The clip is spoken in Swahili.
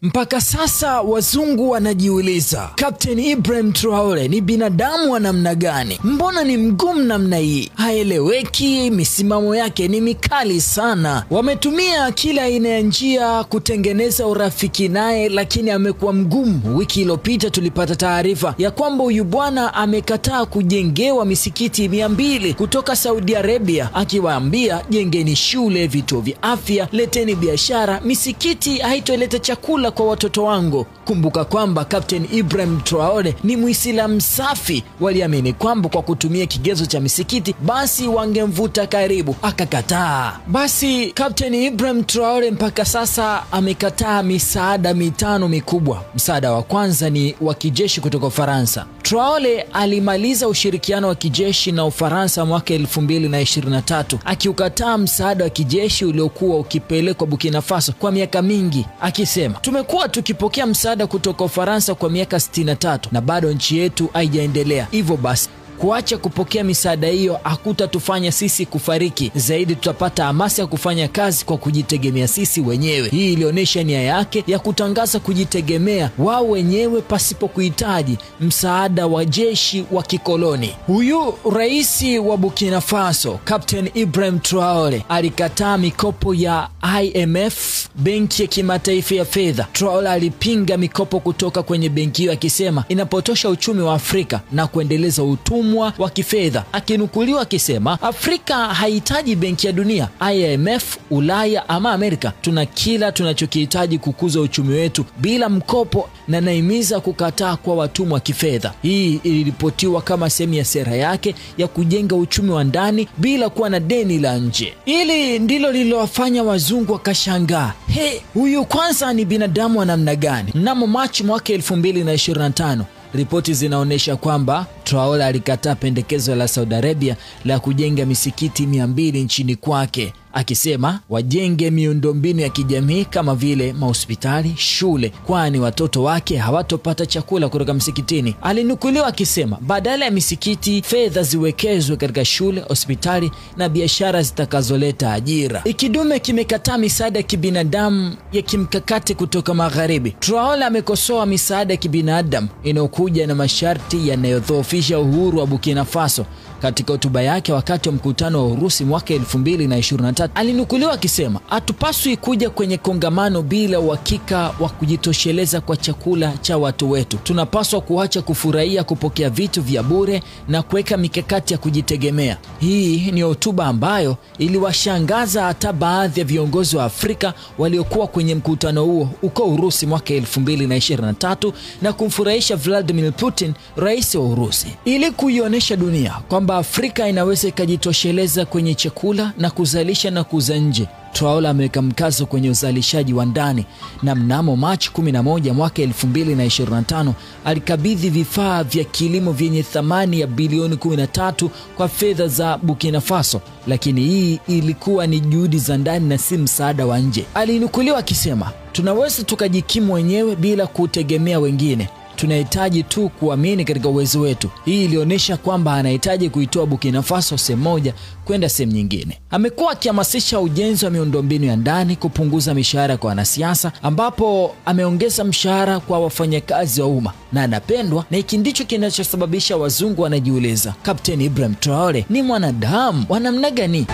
Mpaka sasa wazungu wanajiuliza, Captain Ibrahim Traore ni binadamu wa namna gani? Mbona ni mgumu namna hii? Haeleweki, misimamo yake ni mikali sana. Wametumia kila aina ya njia kutengeneza urafiki naye, lakini amekuwa mgumu. Wiki iliyopita tulipata taarifa ya kwamba huyu bwana amekataa kujengewa misikiti 200 kutoka Saudi Arabia, akiwaambia jengeni shule, vituo vya afya, leteni biashara, misikiti haitoleta chakula kwa watoto wangu. Kumbuka kwamba Captain Ibrahim Traore ni Muislamu safi. Waliamini kwamba kwa kutumia kigezo cha misikiti basi wangemvuta karibu, akakataa. Basi Captain Ibrahim Traore mpaka sasa amekataa misaada 5 mikubwa. Msaada wa kwanza ni wa kijeshi kutoka Ufaransa. Traore alimaliza ushirikiano wa kijeshi na Ufaransa mwaka 2023, akiukataa msaada wa kijeshi uliokuwa ukipelekwa Burkina Faso kwa miaka mingi, akisema tumekuwa tukipokea msaada kutoka Ufaransa kwa miaka 63 na bado nchi yetu haijaendelea. Hivyo basi kuacha kupokea misaada hiyo hakutatufanya sisi kufariki, zaidi tutapata hamasa ya kufanya kazi kwa kujitegemea sisi wenyewe. Hii ilionyesha nia yake ya kutangaza kujitegemea wao wenyewe pasipo kuhitaji msaada wa jeshi wa kikoloni. Huyu rais wa Burkina Faso, Captain Ibrahim Traore, alikataa mikopo ya IMF, benki ya kimataifa ya fedha. Traore alipinga mikopo kutoka kwenye benki hiyo, akisema inapotosha uchumi wa Afrika na kuendeleza utumwa wa kifedha, akinukuliwa akisema Afrika haihitaji benki ya dunia, IMF, Ulaya ama Amerika. Tuna kila tunachokihitaji kukuza uchumi wetu bila mkopo, na naimiza kukataa kwa watumwa wa kifedha. Hii iliripotiwa kama sehemu ya sera yake ya kujenga uchumi wa ndani bila kuwa na deni la nje. Hili ndilo lililowafanya wazungu wakashangaa, huyu kwanza ni binadamu wa namna gani? Mnamo Machi mwaka 2025 ripoti zinaonyesha kwamba Traore alikataa pendekezo la Saudi Arabia la kujenga misikiti 200 nchini kwake, akisema wajenge miundombinu ya kijamii kama vile mahospitali, shule, kwani watoto wake hawatopata chakula kutoka msikitini. Alinukuliwa akisema badala ya misikiti, fedha ziwekezwe katika shule, hospitali na biashara zitakazoleta ajira. Ikidume kimekataa misaada ya kibinadamu ya kimkakati kutoka magharibi. Traore amekosoa misaada ya kibinadamu inayokuja na masharti yanayodhoofisha uhuru wa Burkina Faso. Katika hotuba yake wakati wa mkutano wa Urusi mwaka 2023, alinukuliwa akisema hatupaswi kuja kwenye kongamano bila uhakika wa kujitosheleza kwa chakula cha watu wetu. Tunapaswa kuacha kufurahia kupokea vitu vya bure na kuweka mikakati ya kujitegemea. Hii ni hotuba ambayo iliwashangaza hata baadhi ya viongozi wa Afrika waliokuwa kwenye mkutano huo uko Urusi mwaka 2023 na kumfurahisha Vladimir Putin, rais wa Urusi, ili kuionyesha dunia kwamba Afrika inaweza ikajitosheleza kwenye chakula na kuzalisha na kuuza nje. Traore ameweka mkazo kwenye uzalishaji wa ndani, na mnamo Machi 11 mwaka 2025 alikabidhi vifaa vya kilimo vyenye thamani ya bilioni 13 kwa fedha za Burkina Faso, lakini hii ilikuwa ni juhudi za ndani na si msaada wa nje. Alinukuliwa akisema tunaweza tukajikimu wenyewe bila kutegemea wengine. Tunahitaji tu kuamini katika uwezo wetu. Hii ilionyesha kwamba anahitaji kuitoa Burkina Faso sehemu moja kwenda sehemu nyingine. Amekuwa akihamasisha ujenzi wa miundombinu ya ndani, kupunguza mishahara kwa wanasiasa, ambapo ameongeza mshahara kwa wafanyakazi wa umma na anapendwa, na hiki ndicho kinachosababisha wazungu wanajiuliza Captain Ibrahim Traore ni mwanadamu wa namna gani?